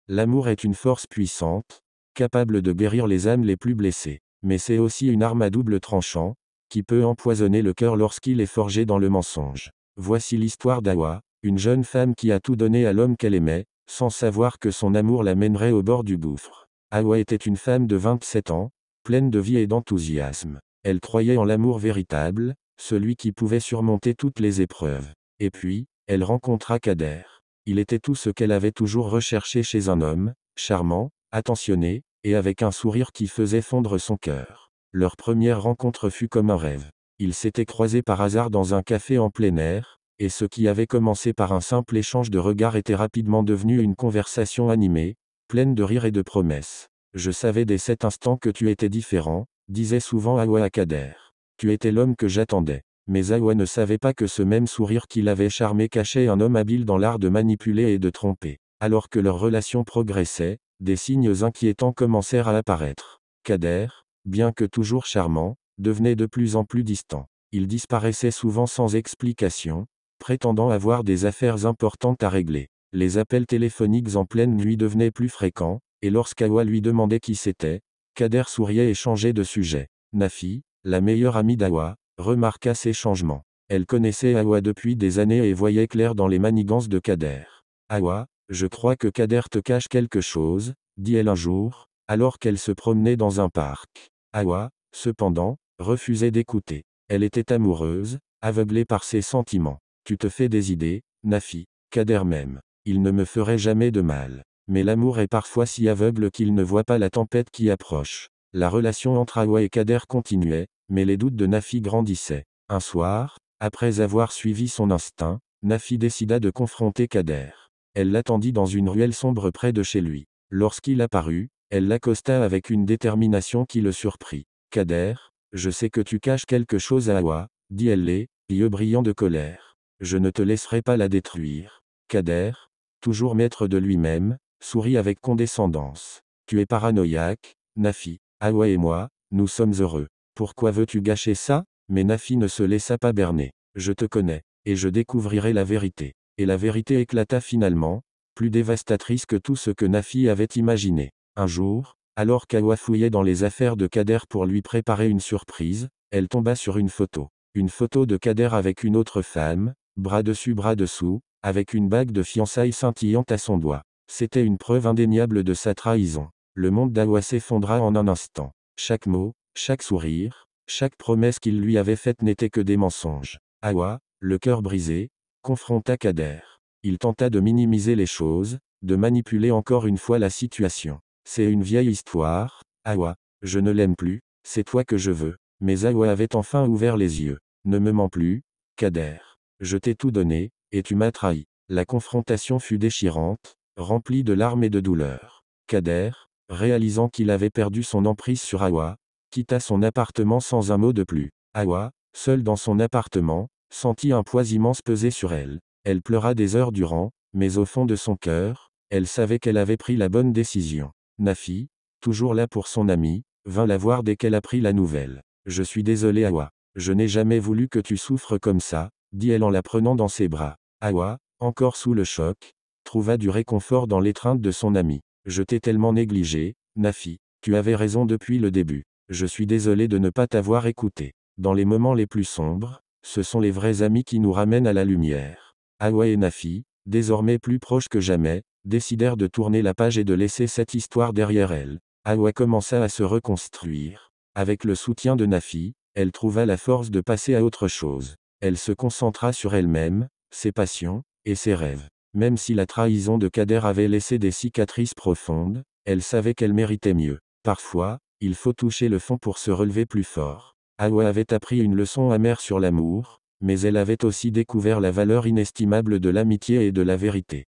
L'amour est une force puissante, capable de guérir les âmes les plus blessées. Mais c'est aussi une arme à double tranchant, qui peut empoisonner le cœur lorsqu'il est forgé dans le mensonge. Voici l'histoire d'Hawa, une jeune femme qui a tout donné à l'homme qu'elle aimait, sans savoir que son amour la mènerait au bord du gouffre. Hawa était une femme de 27 ans, pleine de vie et d'enthousiasme. Elle croyait en l'amour véritable, celui qui pouvait surmonter toutes les épreuves. Et puis, elle rencontra Kader. Il était tout ce qu'elle avait toujours recherché chez un homme, charmant, attentionné, et avec un sourire qui faisait fondre son cœur. Leur première rencontre fut comme un rêve. Ils s'étaient croisés par hasard dans un café en plein air, et ce qui avait commencé par un simple échange de regards était rapidement devenu une conversation animée, pleine de rires et de promesses. Je savais dès cet instant que tu étais différent, disait souvent Hawa à Kader. Tu étais l'homme que j'attendais. Mais Hawa ne savait pas que ce même sourire qui l'avait charmé cachait un homme habile dans l'art de manipuler et de tromper. Alors que leur relation progressait, des signes inquiétants commencèrent à apparaître. Kader, bien que toujours charmant, devenait de plus en plus distant. Il disparaissait souvent sans explication, prétendant avoir des affaires importantes à régler. Les appels téléphoniques en pleine nuit devenaient plus fréquents, et lorsqu'Hawa lui demandait qui c'était, Kader souriait et changeait de sujet. Nafi, la meilleure amie d'Hawa, remarqua ces changements. Elle connaissait Hawa depuis des années et voyait clair dans les manigances de Kader. Hawa, je crois que Kader te cache quelque chose, dit-elle un jour, alors qu'elle se promenait dans un parc. Hawa, cependant, refusait d'écouter. Elle était amoureuse, aveuglée par ses sentiments. Tu te fais des idées, Nafi. Kader m'aime. Il ne me ferait jamais de mal. Mais l'amour est parfois si aveugle qu'il ne voit pas la tempête qui approche. La relation entre Hawa et Kader continuait, mais les doutes de Nafi grandissaient. Un soir, après avoir suivi son instinct, Nafi décida de confronter Kader. Elle l'attendit dans une ruelle sombre près de chez lui. Lorsqu'il apparut, elle l'accosta avec une détermination qui le surprit. Kader, je sais que tu caches quelque chose à Hawa, dit-elle, les yeux brillants de colère. Je ne te laisserai pas la détruire. Kader, toujours maître de lui-même, sourit avec condescendance. Tu es paranoïaque, Nafi. Hawa et moi, nous sommes heureux. Pourquoi veux-tu gâcher ça? Mais Nafi ne se laissa pas berner. Je te connais, et je découvrirai la vérité. Et la vérité éclata finalement, plus dévastatrice que tout ce que Nafi avait imaginé. Un jour, alors qu'Hawa fouillait dans les affaires de Kader pour lui préparer une surprise, elle tomba sur une photo. Une photo de Kader avec une autre femme, bras dessus bras dessous, avec une bague de fiançailles scintillante à son doigt. C'était une preuve indéniable de sa trahison. Le monde d'Hawa s'effondra en un instant. Chaque mot, chaque sourire, chaque promesse qu'il lui avait faite n'était que des mensonges. Hawa, le cœur brisé, confronta Kader. Il tenta de minimiser les choses, de manipuler encore une fois la situation. C'est une vieille histoire, Hawa, je ne l'aime plus, c'est toi que je veux. Mais Hawa avait enfin ouvert les yeux. Ne me mens plus, Kader. Je t'ai tout donné, et tu m'as trahi. La confrontation fut déchirante, remplie de larmes et de douleur. Kader, réalisant qu'il avait perdu son emprise sur Hawa, quitta son appartement sans un mot de plus. Hawa, seule dans son appartement, sentit un poids immense peser sur elle. Elle pleura des heures durant, mais au fond de son cœur, elle savait qu'elle avait pris la bonne décision. Nafi, toujours là pour son amie, vint la voir dès qu'elle apprit la nouvelle. Je suis désolée Hawa. Je n'ai jamais voulu que tu souffres comme ça, dit-elle en la prenant dans ses bras. Hawa, encore sous le choc, trouva du réconfort dans l'étreinte de son amie. Je t'ai tellement négligé, Nafi. Tu avais raison depuis le début. Je suis désolé de ne pas t'avoir écouté. Dans les moments les plus sombres, ce sont les vrais amis qui nous ramènent à la lumière. Hawa et Nafi, désormais plus proches que jamais, décidèrent de tourner la page et de laisser cette histoire derrière elle. Hawa commença à se reconstruire. Avec le soutien de Nafi, elle trouva la force de passer à autre chose. Elle se concentra sur elle-même, ses passions, et ses rêves. Même si la trahison de Kader avait laissé des cicatrices profondes, elle savait qu'elle méritait mieux. Parfois, il faut toucher le fond pour se relever plus fort. Hawa avait appris une leçon amère sur l'amour, mais elle avait aussi découvert la valeur inestimable de l'amitié et de la vérité.